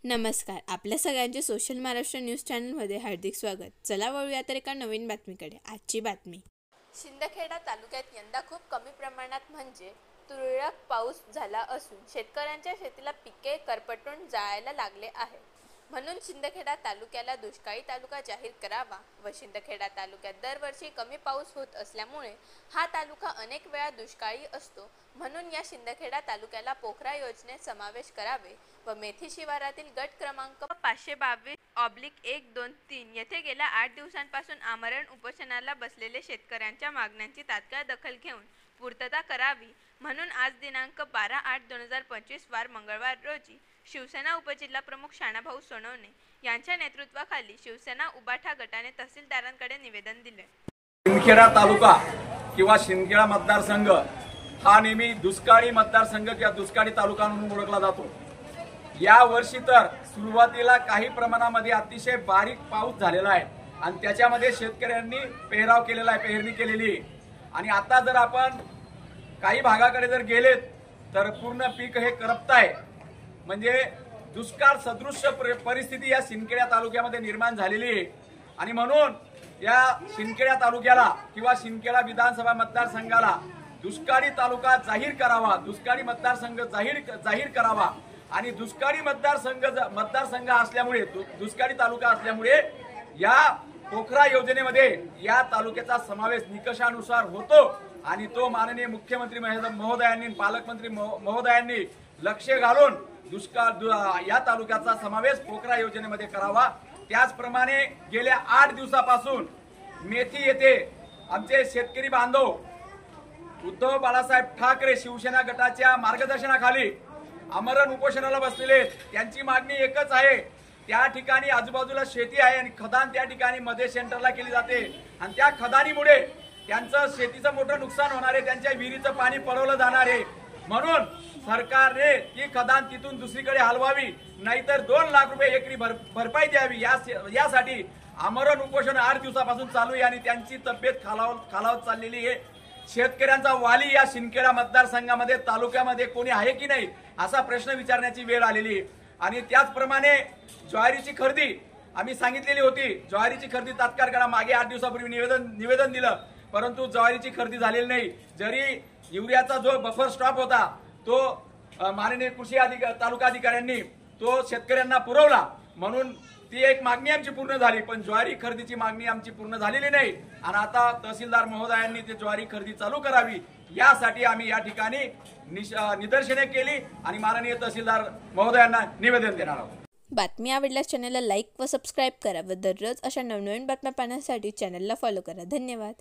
नमस्कार. आपल्या सगळ्यांचे सोशल महाराष्ट्र न्यूज चॅनलमध्ये हार्दिक स्वागत. चला वळूया तर एका नवीन बातमीकडे. आजची बातमी. शिंदखेडा तालुक्यात यंदा खूप कमी प्रमाणात म्हणजे तुरळक पाऊस झाला असून शेतकऱ्यांच्या शेतीला पिके करपटून जायला लागले आहे. म्हणून शिंदखेडा तालुक्याला दुष्काळी तालुका जाहीर करावा व शिंदखेडा तालुक्यात दरवर्षी कमी पाऊस होत असल्यामुळे हा तालुका अनेक वेळा दुष्काळी असतो. म्हणून या शिंदखेडा तालुक्याला पोखरा योजनेत समावेश करावे व मेथी शिवारातील गट क्रमांक 522/123 येथे गेल्या 8 दिवसांपासून आमरण उपोषणाला बसलेले शेतकऱ्यांच्या मागण्यांची तात्काळ दखल घेऊन पूर्तता करावी म्हणून आज दिनांक 12/8/2025 वार मंगळवार रोजी शिवसेना उपजिल्हाप्रमुख शानाभाऊ सोनवणे यांच्या नेतृत्वाखाली शिवसेना उबाठा गटाने तहसीलदारांकडे निवेदन दिले. शिंदखेडा तालुका किंवा शिंदखेडा मतदारसंघ हा नेहमी दुष्काळी मतदारसंघ किंवा दुष्काळी तालुका म्हणून ओळखला जातो. या वर्षी तर सुरुवातीला काही प्रमाणामध्ये अतिशय बारीक पाऊस झालेला आहे आणि त्याच्यामध्ये शेतकऱ्यांनी पेहराव केलेला आहे, पेरणी केलेली आहे. आणि आता जर आपण काही भागाकडे जर गेलेत तर पूर्ण पीक हे करपत आहे. म्हणजे दुष्काळ सदृश परिस्थिती या शिंदखेडा तालुक्यामध्ये निर्माण झालेली आहे. आणि म्हणून या शिंदखेडा तालुक्याला किंवा शिंदखेडा विधानसभा मतदारसंघाला दुष्काळी तालुका जाहीर करावा, दुष्काळी मतदारसंघ जाहीर करावा. आणि दुष्काळी मतदारसंघ असल्यामुळे, दुष्काळी तालुका असल्यामुळे या पोखरा योजनेमध्ये या तालुक्याचा समावेश निकषानुसार होतो. आणि तो माननीय मुख्यमंत्री महोदयांनी, पालकमंत्री महोदयांनी लक्ष घालून या तालुक्याचा समावेश पोखरा योजनेमध्ये करावा. त्याचप्रमाणे गेल्या 8 दिवसापासून मेथी येथे आमचे शेतकरी बांधव उद्धव बाळासाहेब ठाकरे शिवसेना गटाच्या मार्गदर्शनाखाली आमरण उपोषणाला बसलेले. त्यांची मागणी एकच आहे, त्या ठिकाणी आजूबाजूला शेती आहे आणि खदान त्या ठिकाणी मध्ये सेंटरला केली जाते आणि त्या खदानीमुळे त्यांचं शेतीचं मोठं नुकसान होणार आहे, त्यांच्या विहिरीचं पाणी पळवलं जाणार आहे. म्हणून सरकारने ती खदान तिथून दुसरीकडे हलवावी, नाहीतर 2 लाख रुपये एकरी भरपाई द्यावी. यासाठी आमरण उपोषण 8 दिवसापासून चालू आहे आणि त्यांची तब्येत खालावत चाललेली आहे. शेतकऱ्यांचा वाली या शिंदखेडा मतदारसंघामध्ये, तालुक्यामध्ये कोणी आहे की नाही असा प्रश्न विचारण्याची वेळ आलेली आहे. आणि त्याचप्रमाणे ज्वारीची खरेदी आम्ही सांगितलेली होती, ज्वारीची खरेदी तात्काळ करा. मागे 8 दिवसापूर्वी निवेदन दिलं, परंतु ज्वारीची खरेदी झालेली नाही. जरी युरियाचा जो बफर स्टॉक होता तो माननीय कृषी तालुका अधिकाऱ्यांनी तो शेतकऱ्यांना पुरवला, म्हणून ती एक मागणी आमची पूर्ण झाली. पण ज्वारी खरेदीची मागणी आमची पूर्ण झालेली नाही आणि आता तहसीलदार महोदयांनी ते ज्वारी खरेदी चालू करावी यासाठी आम्ही या ठिकाणी निदर्शने केली आणि माननीय तहसीलदार महोदयांना निवेदन देणार आहोत. बातमी आवडल्यास चॅनलला लाईक व सबस्क्राईब करा व दररोज अशा नवनवीन बातम्या पाहण्यासाठी चॅनलला फॉलो करा. धन्यवाद.